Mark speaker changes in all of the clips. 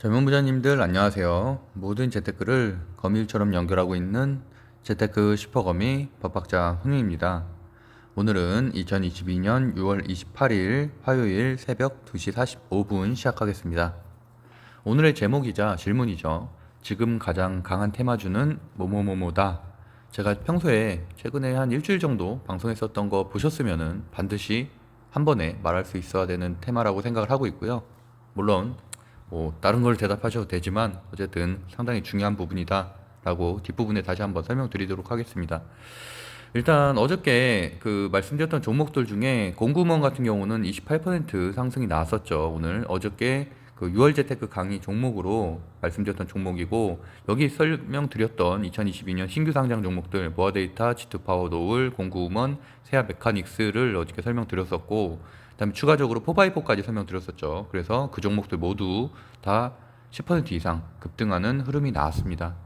Speaker 1: 젊은 부자님들 안녕하세요. 모든 재테크를 거미줄처럼 연결하고 있는 재테크 슈퍼거미 법학자 훈우입니다. 오늘은 2022년 6월 28일 화요일 새벽 2시 45분 시작하겠습니다. 오늘의 제목이자 질문이죠. 지금 가장 강한 테마주는 뭐뭐뭐뭐다. 제가 평소에 최근에 한 일주일 정도 방송했었던 거 보셨으면은 반드시 한 번에 말할 수 있어야 되는 테마라고 생각을 하고 있고요. 물론 뭐 다른 걸 대답하셔도 되지만 어쨌든 상당히 중요한 부분이다 라고 뒷부분에 다시 한번 설명드리도록 하겠습니다. 일단 어저께 그 말씀드렸던 종목들 중에 공구먼 같은 경우는 28% 상승이 나왔었죠. 오늘 어저께 그 6월 재테크 강의 종목으로 말씀드렸던 종목이고, 여기 설명드렸던 2022년 신규 상장 종목들 모아데이터, G2파워, 노을, 공구먼, 세아 메카닉스를 어저께 설명드렸었고, 그다음에 추가적으로 포바이포까지 설명드렸었죠. 그래서 그 종목들 모두 다 10% 이상 급등하는 흐름이 나왔습니다.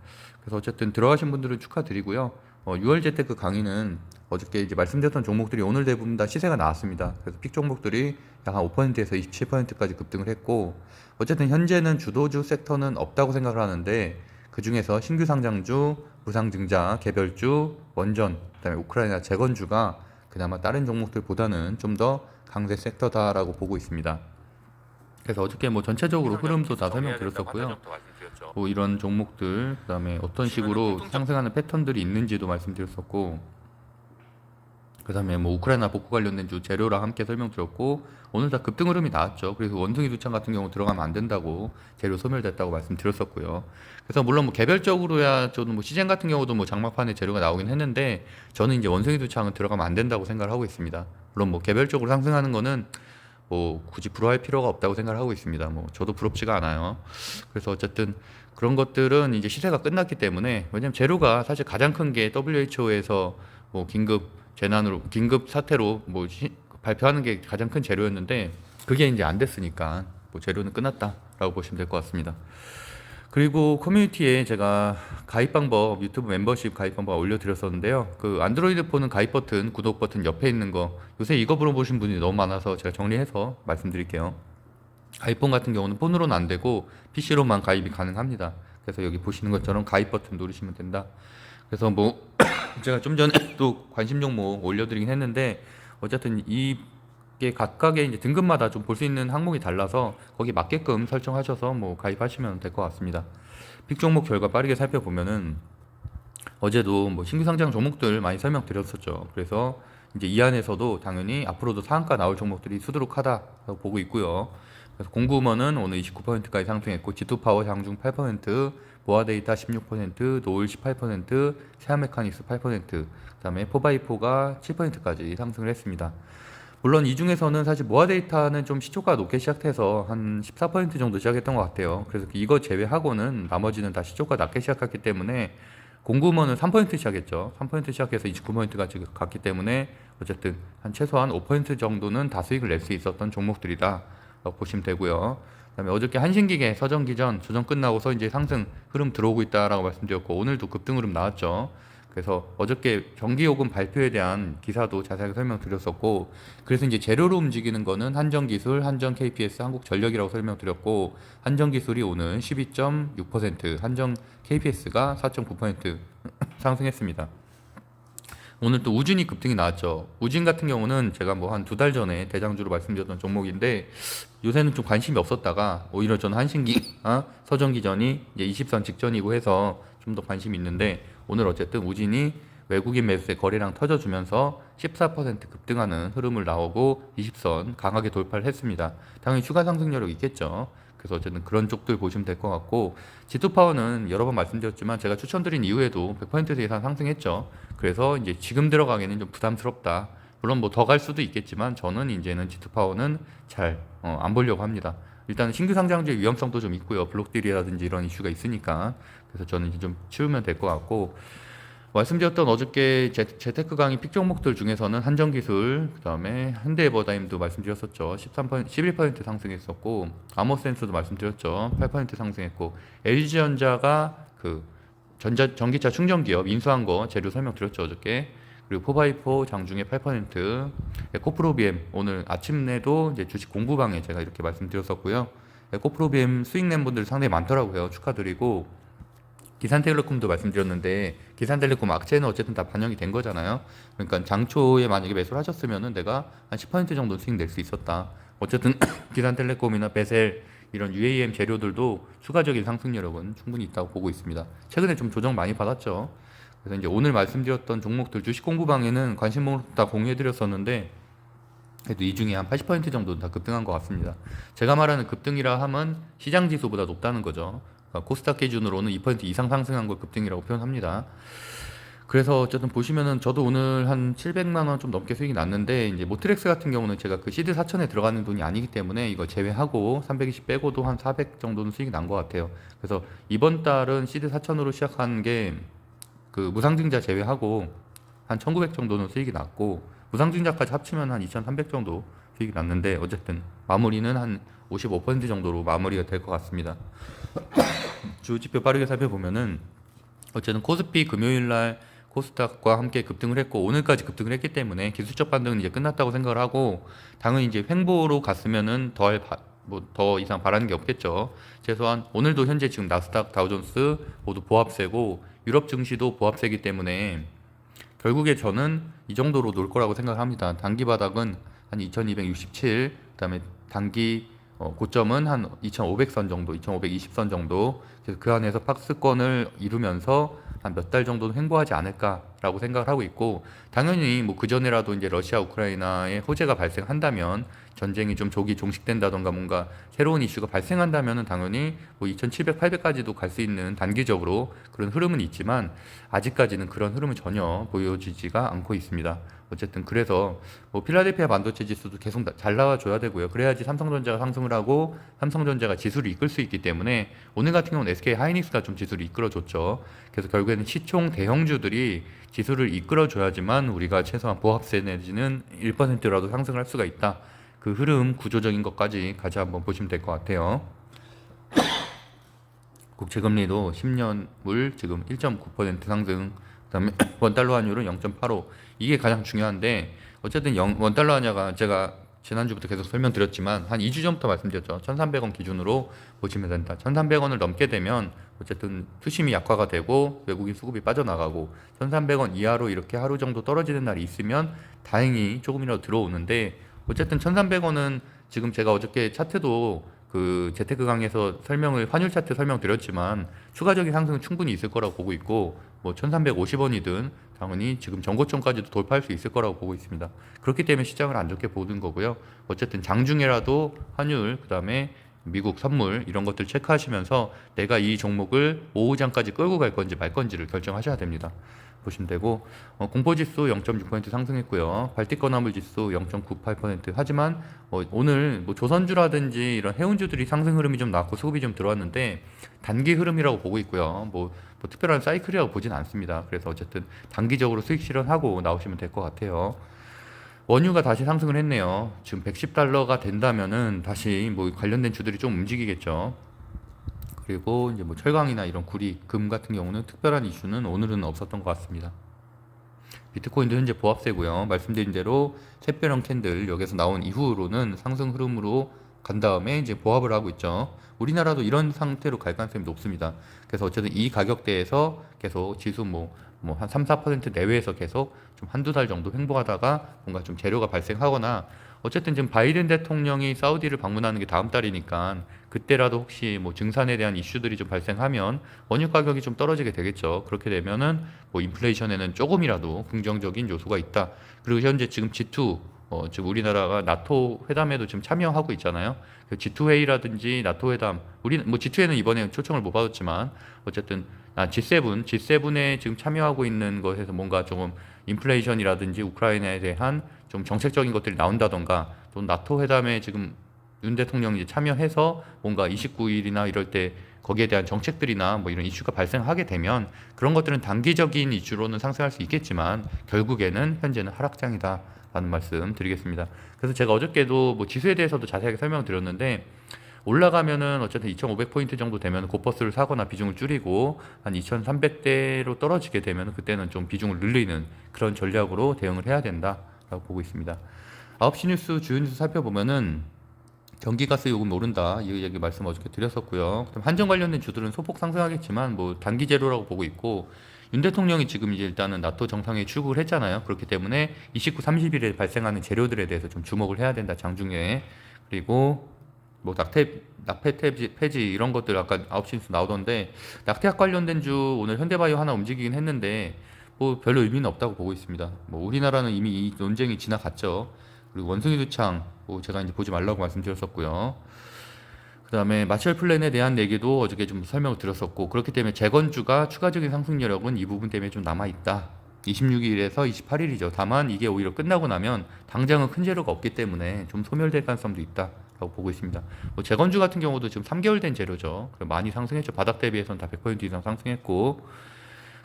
Speaker 1: 그래서 어쨌든 들어가신 분들은 축하드리고요. 6월 재테크 강의는 어저께 이제 말씀드렸던 종목들이 오늘 대부분 다 시세가 나왔습니다. 그래서 픽 종목들이 약 한 5%에서 27%까지 급등을 했고, 어쨌든 현재는 주도주 섹터는 없다고 생각을 하는데, 그 중에서 신규 상장주, 무상증자, 개별주, 원전, 그다음에 우크라이나 재건주가 그나마 다른 종목들보다는 좀 더 강세 섹터다라고 보고 있습니다. 그래서 어저께 뭐 전체적으로 흐름도 다 설명드렸었고요. 뭐 이런 종목들, 그다음에 어떤 식으로 상승하는 패턴들이 있는지도 말씀드렸었고, 그다음에 뭐 우크라이나 복구 관련된 주 재료랑 함께 설명드렸고, 오늘 다 급등 흐름이 나왔죠. 그래서 원숭이 두창 같은 경우 들어가면 안 된다고, 재료 소멸됐다고 말씀드렸었고요. 그래서 물론 뭐 개별적으로야 저는 뭐 시젠 같은 경우도 뭐 장막판에 재료가 나오긴 했는데, 저는 이제 원숭이 두창은 들어가면 안 된다고 생각을 하고 있습니다. 물론 뭐 개별적으로 상승하는 거는 뭐 굳이 부러워할 필요가 없다고 생각을 하고 있습니다. 뭐 저도 부럽지가 않아요. 그래서 어쨌든 그런 것들은 이제 시세가 끝났기 때문에, 왜냐면 재료가 사실 가장 큰 게 WHO에서 뭐 긴급 사태로 뭐 발표하는 게 가장 큰 재료였는데, 그게 이제 안 됐으니까 뭐 재료는 끝났다라고 보시면 될 것 같습니다. 그리고 커뮤니티에 제가 가입 방법, 유튜브 멤버십 가입 방법 올려드렸었는데요. 그 안드로이드 폰은 가입 버튼, 구독 버튼 옆에 있는 거, 요새 이거 물어보신 분이 너무 많아서 제가 정리해서 말씀드릴게요. 아이폰 같은 경우는 폰으로는 안 되고 PC로만 가입이 가능합니다. 그래서 여기 보시는 것처럼 가입 버튼 누르시면 된다. 그래서 뭐 제가 좀 전에 또 관심 종목 올려드리긴 했는데, 어쨌든 이게 각각의 이제 등급마다 좀 볼 수 있는 항목이 달라서 거기 맞게끔 설정하셔서 뭐 가입하시면 될 것 같습니다. 픽 종목 결과 빠르게 살펴보면은, 어제도 뭐 신규 상장 종목들 많이 설명드렸었죠. 그래서 이제 이 안에서도 당연히 앞으로도 상한가 나올 종목들이 수두룩하다고 보고 있고요. 그래서 공구먼은 오늘 29%까지 상승했고, G2파워 장중 8%, 모아데이터 16%, 노을 18%, 세아메카닉스 8%, 그다음에 포바이포가 7%까지 상승을 했습니다. 물론 이 중에서는 사실 모아데이터는 좀 시초가 높게 시작해서 한 14% 정도 시작했던 것 같아요. 그래서 이거 제외하고는 나머지는 다 시초가 낮게 시작했기 때문에, 공구먼은 3% 시작했죠. 3% 시작해서 29%까지 갔기 때문에 어쨌든 한 최소한 5% 정도는 다 수익을 낼 수 있었던 종목들이다 보시면 되고요. 그다음에 어저께 한신기계 서정 기전 조정 끝나고서 이제 상승 흐름 들어오고 있다라고 말씀드렸고, 오늘도 급등 흐름 나왔죠. 그래서 어저께 전기요금 발표에 대한 기사도 자세하게 설명드렸었고, 그래서 이제 재료로 움직이는 거는 한전기술, 한전 KPS, 한국전력이라고 설명드렸고, 한전기술이 오늘 12.6%, 한전 KPS가 4.9% 상승했습니다. 오늘 또 우진이 급등이 나왔죠. 우진 같은 경우는 제가 뭐 한 두 달 전에 대장주로 말씀드렸던 종목인데, 요새는 좀 관심이 없었다가 오히려 저는 서정기전이 이제 20선 직전이고 해서 좀 더 관심이 있는데, 오늘 어쨌든 우진이 외국인 매수세 거래량 터져주면서 14% 급등하는 흐름을 나오고 20선 강하게 돌파를 했습니다. 당연히 추가 상승 여력 있겠죠. 그래서 어쨌든 그런 쪽들 보시면 될 것 같고, G2파워는 여러 번 말씀드렸지만 제가 추천드린 이후에도 100% 이상 상승했죠. 그래서 이제 지금 들어가기는 좀 부담스럽다. 물론 뭐 더 갈 수도 있겠지만, 저는 이제는 G2파워는 잘 안 보려고 합니다. 일단 신규 상장주의 위험성도 좀 있고요. 블록딜이라든지 이런 이슈가 있으니까. 그래서 저는 이제 좀 치우면 될 것 같고, 말씀드렸던 어저께 재테크 강의 픽 종목들 중에서는 한전기술, 그다음에 현대에버다임도 말씀드렸었죠. 11% 상승했었고, 아모센스도 말씀드렸죠. 8% 상승했고, LG전자가 그 전기차 충전 기업 인수한 거 재료 설명드렸죠, 어저께. 그리고 포바이포 장중에 8%, 에코프로비엠 오늘 아침에도 이제 주식 공부방에 제가 이렇게 말씀드렸었고요. 에코프로비엠 수익 낸 분들 상당히 많더라고요. 축하드리고, 기산텔레콤도 말씀드렸는데, 기산텔레콤 악재는 어쨌든 다 반영이 된 거잖아요. 그러니까 장초에 만약에 매수를 하셨으면은 내가 한 10% 정도 수익 낼 수 있었다. 어쨌든 기산텔레콤이나 베셀 이런 UAM 재료들도 추가적인 상승력은 충분히 있다고 보고 있습니다. 최근에 좀 조정 많이 받았죠. 그래서 이제 오늘 말씀드렸던 종목들 주식 공부방에는 관심 목록 다 공유해 드렸었는데, 그래도 이 중에 한 80% 정도는 다 급등한 것 같습니다. 제가 말하는 급등이라 함은 시장 지수보다 높다는 거죠. 그러니까 코스닥 기준으로는 2% 이상 상승한 걸 급등이라고 표현합니다. 그래서 어쨌든 보시면은 저도 오늘 한 700만 원 좀 넘게 수익이 났는데, 이제 모트렉스 같은 경우는 제가 그 시드 4천에 들어가는 돈이 아니기 때문에 이거 제외하고 320 빼고도 한 400 정도는 수익이 난 것 같아요. 그래서 이번 달은 시드 4천으로 시작한 게 그 무상증자 제외하고 한 1900 정도는 수익이 났고, 무상증자까지 합치면 한 2300 정도 수익이 났는데, 어쨌든 마무리는 한 55% 정도로 마무리가 될 것 같습니다. 주지표 빠르게 살펴보면은 어쨌든 코스피 금요일 날 코스닥과 함께 급등을 했고, 오늘까지 급등을 했기 때문에 기술적 반등은 이제 끝났다고 생각을 하고, 당연히 이제 횡보로 갔으면은 더 이상 바라는 게 없겠죠. 최소한 오늘도 현재 지금 나스닥, 다우존스 모두 보합세고 유럽 증시도 보합세기 때문에 결국에 저는 이 정도로 놀 거라고 생각합니다. 단기 바닥은 한 2267, 그다음에 단기 고점은 한 2500선 정도, 2520선 정도. 그래서 그 안에서 박스권을 이루면서 한 몇 달 정도는 횡보하지 않을까라고 생각을 하고 있고, 당연히 뭐 그 전에라도 이제 러시아 우크라이나의 호재가 발생한다면, 전쟁이 좀 조기 종식된다던가 뭔가 새로운 이슈가 발생한다면은 당연히 뭐 2700, 800까지도 갈 수 있는 단기적으로 그런 흐름은 있지만, 아직까지는 그런 흐름은 전혀 보여지지가 않고 있습니다. 어쨌든 그래서 뭐 필라델피아 반도체 지수도 계속 잘 나와줘야 되고요. 그래야지 삼성전자가 상승을 하고 삼성전자가 지수를 이끌 수 있기 때문에, 오늘 같은 경우는 SK 하이닉스가 좀 지수를 이끌어줬죠. 그래서 결국에는 시총 대형주들이 지수를 이끌어줘야지만 우리가 최소한 보합세 내지는 1%라도 상승을 할 수가 있다. 그 흐름 구조적인 것까지 같이 한번 보시면 될 것 같아요. 국채금리도 10년물 지금 1.9% 상승, 그다음에 원달러 환율은 0.85. 이게 가장 중요한데, 어쨌든 원달러 환율가 제가 지난주부터 계속 설명드렸지만 한 2주 전부터 말씀드렸죠. 1,300원 기준으로 보시면 된다. 1,300원을 넘게 되면 어쨌든 투심이 약화가 되고 외국인 수급이 빠져나가고, 1,300원 이하로 이렇게 하루 정도 떨어지는 날이 있으면 다행히 조금이라도 들어오는데, 어쨌든 1,300원은 지금 제가 어저께 차트도 그 재테크 강에서 환율 차트 설명드렸지만 추가적인 상승은 충분히 있을 거라고 보고 있고, 뭐 1,350원이든 당연히 지금 전고점까지도 돌파할 수 있을 거라고 보고 있습니다. 그렇기 때문에 시장을 안 좋게 보는 거고요. 어쨌든 장중에라도 환율, 그다음에 미국 선물 이런 것들 체크하시면서 내가 이 종목을 오후장까지 끌고 갈 건지 말 건지를 결정하셔야 됩니다. 보시면 되고, 공포지수 0.6% 상승했고요. 발틱거나물 지수 0.98%. 하지만 오늘 뭐 조선주라든지 이런 해운주들이 상승 흐름이 좀 나왔고 수급이 좀 들어왔는데 단기 흐름이라고 보고 있고요. 뭐 특별한 사이클이라고 보진 않습니다. 그래서 어쨌든 단기적으로 수익 실현하고 나오시면 될 것 같아요. 원유가 다시 상승을 했네요. 지금 110달러가 된다면은 다시 뭐 관련된 주들이 좀 움직이겠죠. 그리고 이제 뭐 철강이나 이런 구리, 금 같은 경우는 특별한 이슈는 오늘은 없었던 것 같습니다. 비트코인도 현재 보합세고요. 말씀드린 대로 샛별형 캔들 여기서 나온 이후로는 상승 흐름으로 간 다음에 이제 보합을 하고 있죠. 우리나라도 이런 상태로 갈 가능성이 높습니다. 그래서 어쨌든 이 가격대에서 계속 지수 뭐 한 3, 4% 내외에서 계속 좀 한두 달 정도 횡보하다가 뭔가 좀 재료가 발생하거나, 어쨌든 지금 바이든 대통령이 사우디를 방문하는 게 다음 달이니까 그때라도 혹시 뭐 증산에 대한 이슈들이 좀 발생하면 원유 가격이 좀 떨어지게 되겠죠. 그렇게 되면은 뭐 인플레이션에는 조금이라도 긍정적인 요소가 있다. 그리고 현재 지금 G2 지금 우리나라가 나토 회담에도 지금 참여하고 있잖아요. 그 G2 회의라든지 나토 회담, 우리 뭐 G2에는 이번에 초청을 못 받았지만 어쨌든 G7에 지금 참여하고 있는 것에서 뭔가 조금 인플레이션이라든지 우크라이나에 대한 좀 정책적인 것들이 나온다던가, 또 나토 회담에 지금 윤 대통령이 이제 참여해서 뭔가 29일이나 이럴 때 거기에 대한 정책들이나 뭐 이런 이슈가 발생하게 되면 그런 것들은 단기적인 이슈로는 상승할 수 있겠지만 결국에는 현재는 하락장이다 라는 말씀 드리겠습니다. 그래서 제가 어저께도 뭐 지수에 대해서도 자세하게 설명을 드렸는데, 올라가면은 어쨌든 2,500포인트 정도 되면 고퍼스를 사거나 비중을 줄이고 한 2,300대로 떨어지게 되면 그때는 좀 비중을 늘리는 그런 전략으로 대응을 해야 된다라고 보고 있습니다. 9시 뉴스 주요 뉴스 살펴보면은 전기가스 요금 오른다 이 얘기 말씀 어저께 드렸었고요. 그다음 한전 관련된 주들은 소폭 상승하겠지만 뭐 단기 제로라고 보고 있고 윤 대통령이 지금 이제 일단은 나토 정상회의 출국을 했잖아요. 그렇기 때문에 29, 30일에 발생하는 재료들에 대해서 좀 주목을 해야 된다 장중에. 그리고 뭐 낙태 폐지 이런 것들 아까 9시 뉴스 나오던데 낙태학 관련된 주 오늘 현대바이오 하나 움직이긴 했는데 뭐 별로 의미는 없다고 보고 있습니다. 뭐 우리나라는 이미 이 논쟁이 지나갔죠. 그리고 원숭이 두창 뭐 제가 이제 보지 말라고 말씀드렸었고요. 그다음에 마셜 플랜에 대한 얘기도 어저께 좀 설명을 드렸었고 그렇기 때문에 재건주가 추가적인 상승 여력은 이 부분 때문에 좀 남아 있다. 26일에서 28일이죠. 다만 이게 오히려 끝나고 나면 당장은 큰 재료가 없기 때문에 좀 소멸될 가능성도 있다라고 보고 있습니다. 뭐 재건주 같은 경우도 지금 3개월 된 재료죠. 많이 상승했죠. 바닥 대비해서는 다 100% 이상 상승했고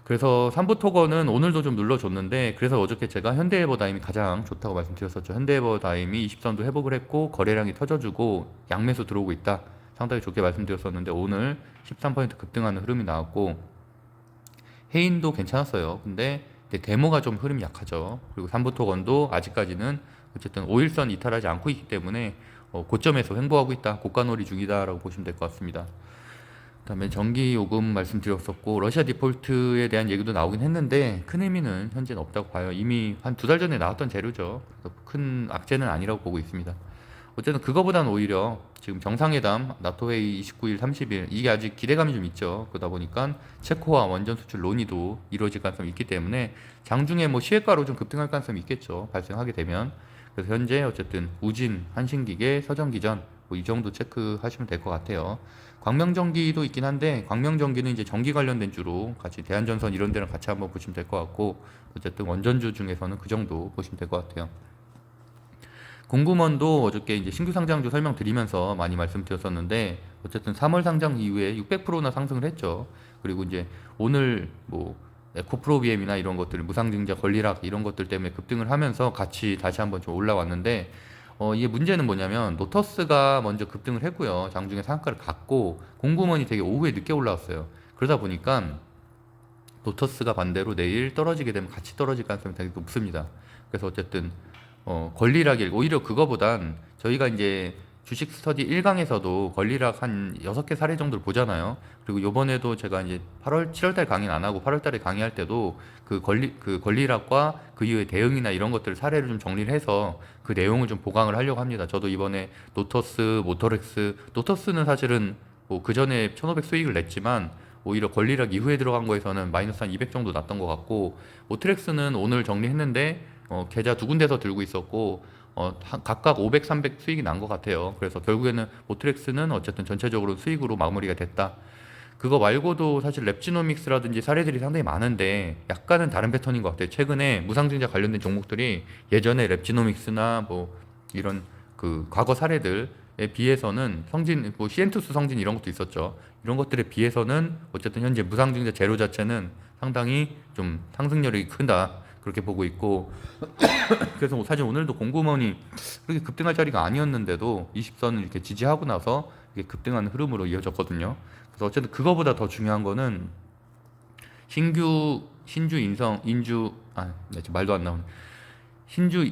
Speaker 1: 그래서 삼부토건은 오늘도 좀 눌러줬는데 그래서 어저께 제가 현대에버다임이 가장 좋다고 말씀드렸었죠. 현대에버다임이 20선도 회복을 했고 거래량이 터져주고 양매수 들어오고 있다. 상당히 좋게 말씀드렸었는데 오늘 13% 급등하는 흐름이 나왔고 해인도 괜찮았어요. 근데 데모가 좀 흐름이 약하죠. 그리고 삼부토건도 아직까지는 어쨌든 5일선 이탈하지 않고 있기 때문에 고점에서 횡보하고 있다. 고가놀이 중이다라고 보시면 될 것 같습니다. 그다음에 전기 요금 말씀드렸었고 러시아 디폴트에 대한 얘기도 나오긴 했는데 큰 의미는 현재는 없다고 봐요. 이미 한 2달 전에 나왔던 재료죠. 그래서 큰 악재는 아니라고 보고 있습니다. 어쨌든 그거보다는 오히려 지금 정상회담 나토 회의 29일, 30일 이게 아직 기대감이 좀 있죠. 그러다 보니까 체코와 원전 수출 논의도 이루어질 가능성이 있기 때문에 장중에 뭐 시외가로 좀 급등할 가능성이 있겠죠. 발생하게 되면. 그래서 현재 어쨌든 우진, 한신기계, 서전기전 뭐 이 정도 체크하시면 될 것 같아요. 광명전기도 있긴 한데 광명전기는 이제 전기 관련된 주로 같이 대한전선 이런 데랑 같이 한번 보시면 될 것 같고 어쨌든 원전주 중에서는 그 정도 보시면 될 것 같아요. 공구먼도 어저께 이제 신규 상장주 설명드리면서 많이 말씀드렸었는데 어쨌든 3월 상장 이후에 600%나 상승을 했죠. 그리고 이제 오늘 뭐 에코프로비엠이나 이런 것들 무상증자 권리락 이런 것들 때문에 급등을 하면서 같이 다시 한번 좀 올라왔는데 이게 문제는 뭐냐면 노터스가 먼저 급등을 했고요. 장중에 상한가를 갔고 공구먼이 되게 오후에 늦게 올라왔어요. 그러다 보니까 노터스가 반대로 내일 떨어지게 되면 같이 떨어질 가능성이 되게 높습니다. 그래서 어쨌든 권리락일 오히려 그거보단 저희가 이제 주식 스터디 1강에서도 권리락 한 6개 사례 정도를 보잖아요. 그리고 요번에도 제가 이제 7월달 강의는 안 하고 8월달에 강의할 때도 그 권리락과 그 이후에 대응이나 이런 것들 사례를 좀 정리를 해서 그 내용을 좀 보강을 하려고 합니다. 저도 이번에 노터스, 모터렉스, 노터스는 사실은 뭐 그 전에 1,500 수익을 냈지만 오히려 권리락 이후에 들어간 거에서는 마이너스 한 200 정도 났던 것 같고 모트렉스는 오늘 정리했는데 계좌 두 군데서 들고 있었고 각각 500, 300 수익이 난 것 같아요. 그래서 결국에는 모트렉스는 어쨌든 전체적으로 수익으로 마무리가 됐다. 그거 말고도 사실 랩지노믹스라든지 사례들이 상당히 많은데 약간은 다른 패턴인 것 같아요. 최근에 무상증자 관련된 종목들이 예전에 랩지노믹스나 뭐 이런 그 과거 사례들에 비해서는 성진, 뭐 시엔투스 성진 이런 것도 있었죠. 이런 것들에 비해서는 어쨌든 현재 무상증자 재료 자체는 상당히 좀 상승력이 크다. 그렇게 보고 있고 그래서 사실 오늘도 공구먼이 그렇게 급등할 자리가 아니었는데도 20선을 이렇게 지지하고 나서 이게 급등하는 흐름으로 이어졌거든요. 그래서 어쨌든 그거보다 더 중요한 거는 신주 인주 지금 말도 안 나오네. 신주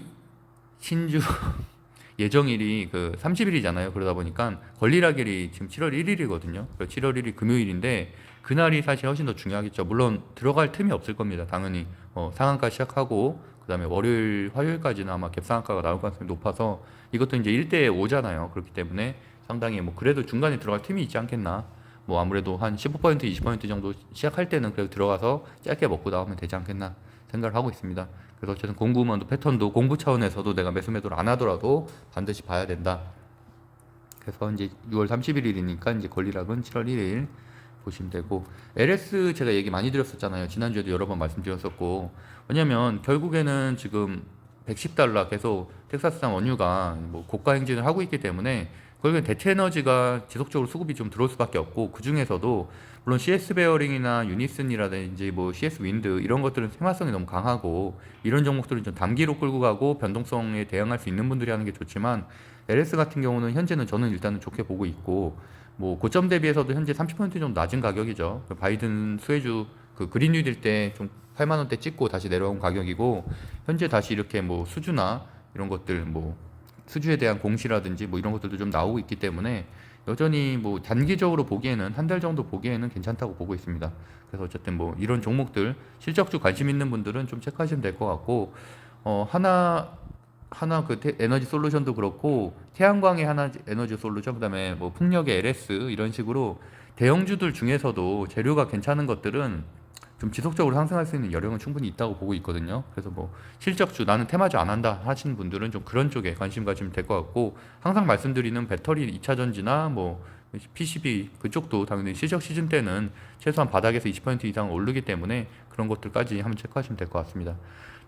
Speaker 1: 예정일이 그 30일이잖아요. 그러다 보니까 권리락일이 지금 7월 1일이거든요. 7월 1일 금요일인데 그날이 사실 훨씬 더 중요하겠죠. 물론 들어갈 틈이 없을 겁니다. 당연히 상한가 시작하고 그다음에 월요일, 화요일까지는 아마 갭상한가가 나올 가능성이 높아서 이것도 이제 1대 5잖아요. 그렇기 때문에 상당히 뭐 그래도 중간에 들어갈 틈이 있지 않겠나. 뭐 아무래도 한 15%, 20% 정도 시작할 때는 그래도 들어가서 짧게 먹고 나오면 되지 않겠나 생각을 하고 있습니다. 그래서 어쨌든 공부만도 패턴도 공부 차원에서도 내가 매수매도를 안 하더라도 반드시 봐야 된다. 그래서 이제 6월 31일이니까 이제 권리락은 7월 1일 보시면 되고 LS 제가 얘기 많이 드렸었잖아요. 지난주에도 여러 번 말씀드렸었고 왜냐면 결국에는 지금 110달러 계속 텍사스산 원유가 뭐 고가 행진을 하고 있기 때문에 결국엔 대체 에너지가 지속적으로 수급이 좀 들어올 수밖에 없고 그 중에서도 물론 CS 베어링이나 유니슨이라든지 뭐 CS 윈드 이런 것들은 생활성이 너무 강하고 이런 종목들은 좀 단기로 끌고 가고 변동성에 대응할 수 있는 분들이 하는 게 좋지만 LS 같은 경우는 현재는 저는 일단은 좋게 보고 있고 뭐 고점 대비해서도 현재 30% 정도 낮은 가격이죠. 바이든 수혜주 그 그린 뉴딜 때 좀 8만 원대 찍고 다시 내려온 가격이고 현재 다시 이렇게 뭐 수주나 이런 것들 뭐 수주에 대한 공시라든지 뭐 이런 것들도 좀 나오고 있기 때문에 여전히 뭐 단기적으로 보기에는 한 달 정도 보기에는 괜찮다고 보고 있습니다. 그래서 어쨌든 뭐 이런 종목들 실적주 관심 있는 분들은 좀 체크하시면 될 것 같고 하나 그 에너지 솔루션도 그렇고 태양광의 하나 에너지 솔루션 그다음에 뭐 풍력의 LS 이런 식으로 대형주들 중에서도 재료가 괜찮은 것들은 좀 지속적으로 상승할 수 있는 여력은 충분히 있다고 보고 있거든요. 그래서 뭐 실적주 나는 테마주 안 한다 하시는 분들은 좀 그런 쪽에 관심 가지면 될 것 같고 항상 말씀드리는 배터리 2차 전지나 뭐 PCB 그쪽도 당연히 실적 시즌 때는 최소한 바닥에서 20% 이상 오르기 때문에 그런 것들까지 한번 체크하시면 될 것 같습니다.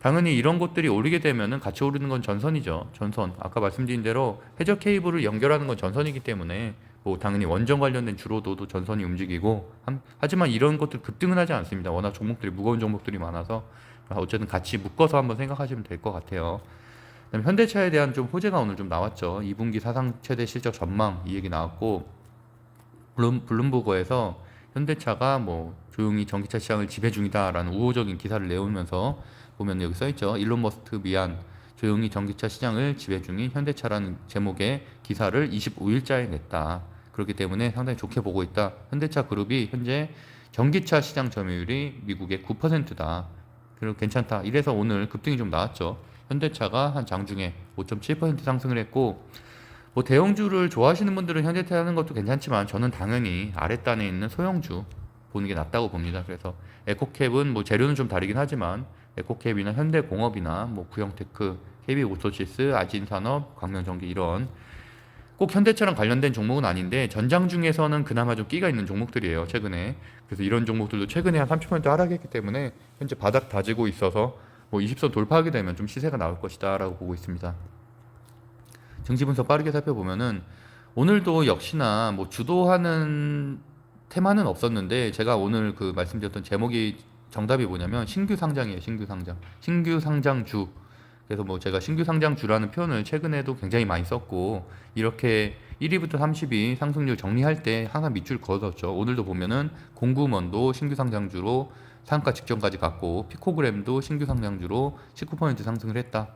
Speaker 1: 당연히 이런 것들이 오르게 되면은 같이 오르는 건 전선이죠. 전선. 아까 말씀드린 대로 해저 케이블을 연결하는 건 전선이기 때문에 뭐 당연히 원전 관련된 주로도 전선이 움직이고 하지만 이런 것들 급등은 하지 않습니다. 워낙 종목들이 무거운 종목들이 많아서 어쨌든 같이 묶어서 한번 생각하시면 될 것 같아요. 그다음에 현대차에 대한 좀 호재가 오늘 좀 나왔죠. 2분기 사상 최대 실적 전망 이 얘기 나왔고 블룸버그에서 현대차가 뭐 조용히 전기차 시장을 지배 중이다라는 우호적인 기사를 내오면서 보면 여기 써있죠. 일론 머스크 미안 조용히 전기차 시장을 지배 중인 현대차라는 제목의 기사를 25일자에 냈다. 그렇기 때문에 상당히 좋게 보고 있다. 현대차 그룹이 현재 전기차 시장 점유율이 미국의 9%다. 그리고 괜찮다. 이래서 오늘 급등이 좀 나왔죠. 현대차가 한 장중에 5.7% 상승을 했고 뭐 대형주를 좋아하시는 분들은 현대차 하는 것도 괜찮지만 저는 당연히 아랫단에 있는 소형주 보는 게 낫다고 봅니다. 그래서 에코캡은 뭐 재료는 좀 다르긴 하지만 에코캡이나 현대공업이나 뭐 구형테크, KB오토시스, 아진산업, 광명전기 이런 꼭 현대차랑 관련된 종목은 아닌데 전장 중에서는 그나마 좀 끼가 있는 종목들이에요. 최근에. 그래서 이런 종목들도 최근에 한 30% 하락했기 때문에 현재 바닥 다지고 있어서 뭐 20선 돌파하게 되면 좀 시세가 나올 것이다라고 보고 있습니다. 증시 분석 빠르게 살펴보면은 오늘도 역시나 뭐 주도하는 테마는 없었는데 제가 오늘 그 말씀드렸던 제목이 정답이 뭐냐면 신규 상장이에요. 신규 상장. 신규 상장주. 그래서 뭐 제가 신규 상장주라는 표현을 최근에도 굉장히 많이 썼고 이렇게 1위부터 30위 상승률 정리할 때 항상 밑줄 그었었죠. 오늘도 보면은 공구먼도 신규 상장주로 상가 직전까지 갔고 피코그램도 신규 상장주로 19% 상승을 했다.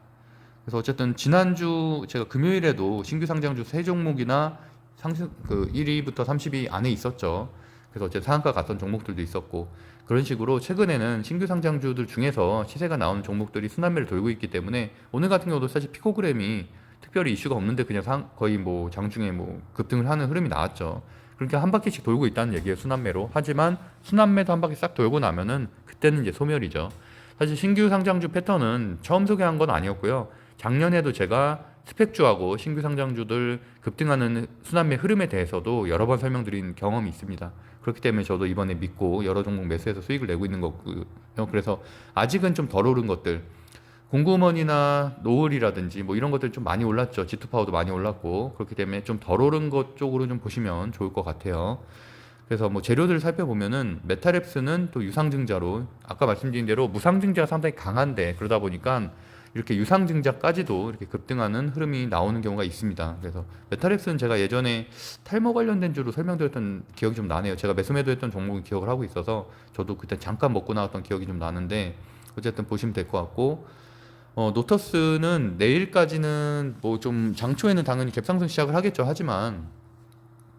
Speaker 1: 그래서 어쨌든 지난주 제가 금요일에도 신규 상장주 세 종목이나 상승 그 1위부터 30위 안에 있었죠. 그래서 어쨌든 상한가 갔던 종목들도 있었고 그런 식으로 최근에는 신규 상장주들 중에서 시세가 나오는 종목들이 순환매를 돌고 있기 때문에 오늘 같은 경우도 사실 피코그램이 특별히 이슈가 없는데 그냥 거의 뭐 장중에 뭐 급등을 하는 흐름이 나왔죠. 그러니까 한 바퀴씩 돌고 있다는 얘기예요. 순환매로. 하지만 순환매도 한 바퀴 싹 돌고 나면은 그때는 이제 소멸이죠. 사실 신규 상장주 패턴은 처음 소개한 건 아니었고요. 작년에도 제가 스펙주하고 신규 상장주들 급등하는 순환매 흐름에 대해서도 여러 번 설명드린 경험이 있습니다. 그렇기 때문에 저도 이번에 믿고 여러 종목 매수해서 수익을 내고 있는 거고요. 그래서 아직은 좀 덜 오른 것들, 공구먼이나 노을이라든지 뭐 이런 것들 좀 많이 올랐죠. G2파워도 많이 올랐고 그렇기 때문에 좀 덜 오른 것 쪽으로 좀 보시면 좋을 것 같아요. 그래서 뭐 재료들을 살펴보면은 메타랩스는 또 유상증자로 아까 말씀드린 대로 무상증자가 상당히 강한데 그러다 보니까 이렇게 유상증자까지도 이렇게 급등하는 흐름이 나오는 경우가 있습니다. 그래서 메타랩스는 제가 예전에 탈모 관련된 주로 설명드렸던 기억이 좀 나네요. 제가 매수매도했던 종목을 기억을 하고 있어서 저도 그때 잠깐 먹고 나왔던 기억이 좀 나는데 어쨌든 보시면 될 것 같고 노터스는 내일까지는 뭐 좀 장초에는 당연히 갭상승 시작을 하겠죠. 하지만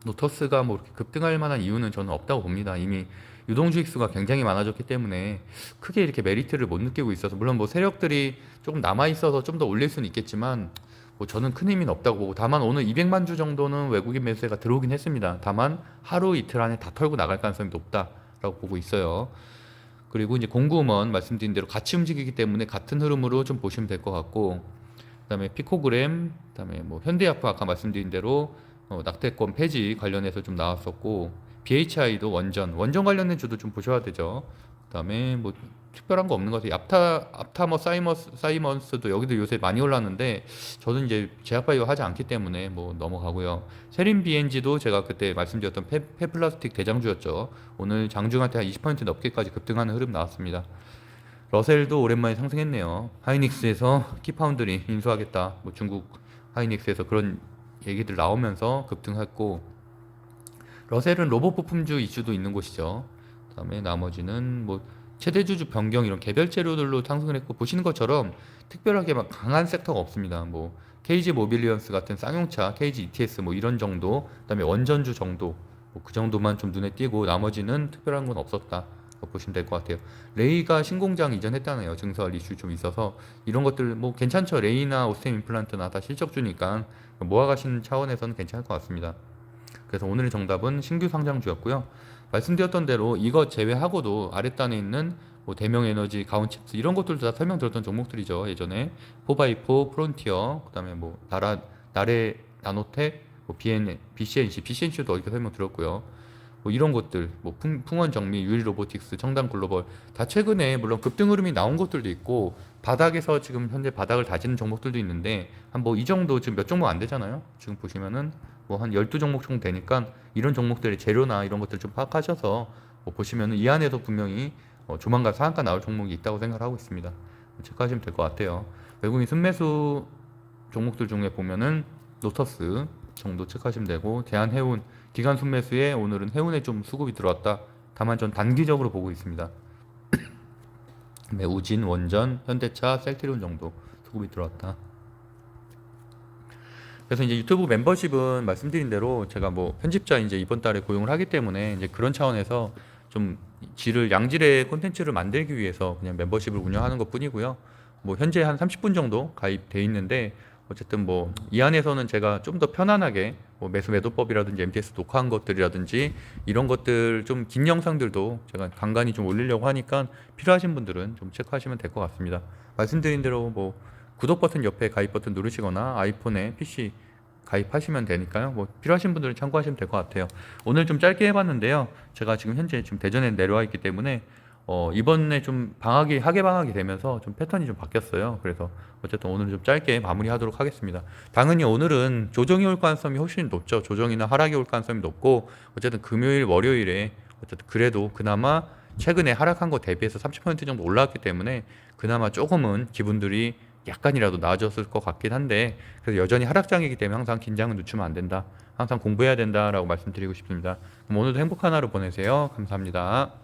Speaker 1: 노터스가 뭐 이렇게 급등할 만한 이유는 저는 없다고 봅니다. 이미 유동주익 수가 굉장히 많아졌기 때문에 크게 이렇게 메리트를 못 느끼고 있어서 물론 뭐 세력들이 조금 남아 있어서 좀 더 올릴 수는 있겠지만 뭐 저는 큰 의미는 없다고 보고 다만 오늘 200만 주 정도는 외국인 매수세가 들어오긴 했습니다. 다만 하루 이틀 안에 다 털고 나갈 가능성이 높다라고 보고 있어요. 그리고 이제 공구먼 말씀드린 대로 같이 움직이기 때문에 같은 흐름으로 좀 보시면 될 것 같고 그다음에 피코그램 그다음에 뭐 현대약품 아까 말씀드린 대로 낙태권 폐지 관련해서 좀 나왔었고 BHI도 원전 관련된 주도 좀 보셔야 되죠. 그다음에 뭐 특별한 거 없는 것 같아요. 앞타머 사이먼스도 여기도 요새 많이 올랐는데 저는 이제 제약바이오 하지 않기 때문에 뭐 넘어가고요. 세린 BNG도 제가 그때 말씀드렸던 폐플라스틱 대장주였죠. 오늘 장중한테 한 20% 넘게까지 급등하는 흐름 나왔습니다. 러셀도 오랜만에 상승했네요. 하이닉스에서 키파운드리 인수하겠다. 뭐 중국 하이닉스에서 그런 얘기들 나오면서 급등했고 러셀은 로봇 부품주 이슈도 있는 곳이죠. 그다음에 나머지는 뭐 최대 주주 변경 이런 개별 재료들로 상승을 했고, 보시는 것처럼 특별하게 막 강한 섹터가 없습니다. 뭐 KG 모빌리언스 같은 쌍용차, KG ETS 뭐 이런 정도, 그다음에 원전주 정도, 뭐 그 정도만 좀 눈에 띄고 나머지는 특별한 건 없었다. 보시면 될 것 같아요. 레이가 신공장 이전했다네요. 증설 이슈 좀 있어서 이런 것들 뭐 괜찮죠. 레이나 오스템 임플란트나 다 실적주니까 모아가시는 차원에서는 괜찮을 것 같습니다. 그래서 오늘의 정답은 신규 상장주였고요. 말씀드렸던 대로 이것 제외하고도 아랫단에 있는 뭐 대명에너지, 가온칩스 이런 것들도 다 설명드렸던 종목들이죠. 예전에 포바이포, 프론티어, 그다음에 뭐 나레 나노텍, 뭐 BCNC도 어저께 설명드렸고요. 뭐 이런 것들, 뭐 풍원정미, 유일로보틱스, 청담글로벌 다 최근에 물론 급등 흐름이 나온 것들도 있고 바닥에서 지금 현재 바닥을 다지는 종목들도 있는데 한 뭐 이 정도 지금 몇 종목 안 되잖아요. 지금 보시면은 뭐 한 12종목 정도 되니까 이런 종목들의 재료나 이런 것들 좀 파악하셔서 뭐 보시면은 이 안에서 분명히 조만간 상한가 나올 종목이 있다고 생각하고 있습니다. 체크하시면 될 것 같아요. 외국인 순매수 종목들 중에 보면은 노터스 정도 체크하시면 되고, 대한해운 기간 순매수에 오늘은 해운에 좀 수급이 들어왔다. 다만 전 단기적으로 보고 있습니다. 네, 우진, 원전, 현대차, 셀트리온 정도 수급이 들어왔다. 그래서 이제 유튜브 멤버십은 말씀드린 대로 제가 뭐 편집자 이제 이번 달에 고용을 하기 때문에 이제 그런 차원에서 좀 양질의 콘텐츠를 만들기 위해서 그냥 멤버십을 운영하는 것 뿐이고요. 뭐 현재 한 30분 정도 가입돼 있는데, 어쨌든 뭐 이 안에서는 제가 좀 더 편안하게 뭐 매도법이라든지 MTS 녹화한 것들이라든지 이런 것들 좀 긴 영상들도 제가 간간히 좀 올리려고 하니까 필요하신 분들은 좀 체크하시면 될 것 같습니다. 말씀드린 대로 뭐 구독 버튼 옆에 가입 버튼 누르시거나 아이폰에 PC 가입하시면 되니까요. 뭐 필요하신 분들은 참고하시면 될 것 같아요. 오늘 좀 짧게 해봤는데요. 제가 지금 현재 지금 대전에 내려와 있기 때문에 이번에 좀 하계 방학이 되면서 좀 패턴이 좀 바뀌었어요. 그래서 어쨌든 오늘은 좀 짧게 마무리하도록 하겠습니다. 당연히 오늘은 조정이 올 가능성이 훨씬 높죠. 조정이나 하락이 올 가능성이 높고, 어쨌든 금요일, 월요일에 어쨌든 그래도 그나마 최근에 하락한 거 대비해서 30% 정도 올라왔기 때문에 그나마 조금은 기분들이 약간이라도 나아졌을 것 같긴 한데, 그래서 여전히 하락장이기 때문에 항상 긴장은 늦추면 안 된다. 항상 공부해야 된다라고 말씀드리고 싶습니다. 그럼 오늘도 행복한 하루 보내세요. 감사합니다.